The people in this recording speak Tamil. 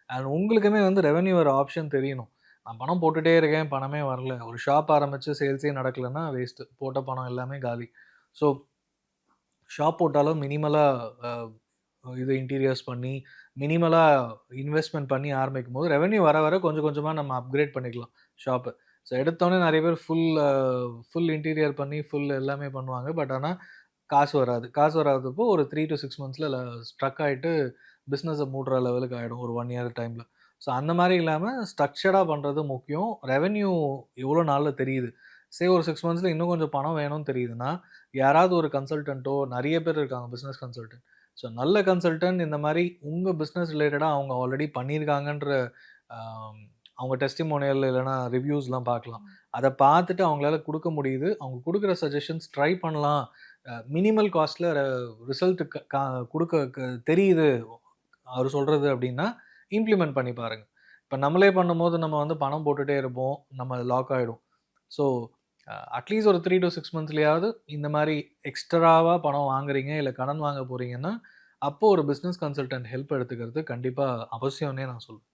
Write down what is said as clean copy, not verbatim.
அண்ட் உங்களுக்குமே வந்து ரெவென்யூ வர ஆப்ஷன் தெரியணும். நான் பணம் போட்டுட்டே இருக்கேன், பணமே வரல. ஒரு ஷாப் ஆரம்பிச்சு சேல்ஸே நடக்கலன்னா வேஸ்ட்டு. போட்ட பணம் எல்லாமே காலி. ஸோ ஷாப் போட்டாலும் மினிமலா அ இது இன்டீரியர்ஸ் பண்ணி, மினிமலா இன்வெஸ்ட்மென்ட் பண்ணி ஆரம்பிக்கும்போது, ரெவென்யூ வர வர கொஞ்சம் கொஞ்சமா நம்ம அப்கிரேட் பண்ணிக்கலாம் ஷாப்ப. ஸோ எடுத்தோனே நெறைய பேர் ஃபுல் இன்டீரியர் பண்ணி, ஃபுல் எல்லாமே பண்ணுவாங்க. பட் ஆனா காசு வராது. காசு வராதப்போ ஒரு 3 to 6 மந்த்ஸ்ல ஸ்ட்ரக் ஆயிட்டு பிசினஸ மூடுற லெவலுக்கு ஆயிடும். ஒரு 1 இயர் டைம்ல. ஸோ அந்த மாரி இல்லாம ஸ்ட்ரக்சர்டா பண்றது முக்கியம். ரெவென்யூ எவ்வளோ நாள்ல தெரியுது. ஒரு 6 மந்த்ஸ்ல இன்னும் கொஞ்சம் பணம் வேணும்னு தெரியுதுன்னா, யாராவது ஒரு கன்சல்டன்ட்டோ நெறைய பேர் இருக்காங்க பிசினஸ் கன்சல்டன்ட். ஸோ நல்ல கன்சல்டன்ட் இந்த மாரி உங்க பிசினஸ் ரிலேட்டடா அவங்க ஆல்ரெடி பண்ணியிருக்காங்கன்ற அ அவங்க டெஸ்டிமோனியல் இல்லன்னா ரிவ்யூஸ்லாம் பார்க்கலாம். அத பார்த்துட்டு அவங்களால குடுக்க முடியுது. அவங்க குடுக்குற சஜஷன்ஸ் ட்ரை பண்ணலாம். மினிமல் காஸ்ட்ல ரிசல்ட் குடுக்க தெரியுது அவரு சொல்றது அப்டின்னா, இம்ப்ளிமெண்ட் பண்ணி பாருங்க. இப்ப நம்மளே பண்ணும்போது நம்ம வந்து பணம் போட்டுட்டே இருப்போம். நம்ம லாக் ஆயிடும். ஸோ அட்லீஸ்ட் ஒரு 3 டூ 6 மந்த்ஸ்லயாவது இந்த மாரி எக்ஸ்ட்ராவா பணம் வாங்குறீங்க, இல்ல கடன் வாங்க போறீங்கன்னா, அப்போ ஒரு பிசினஸ் கன்சல்டன்ட் ஹெல்ப் எடுத்துக்கிறது கண்டிப்பா அவசியம்னே நான் சொல்லுவேன்.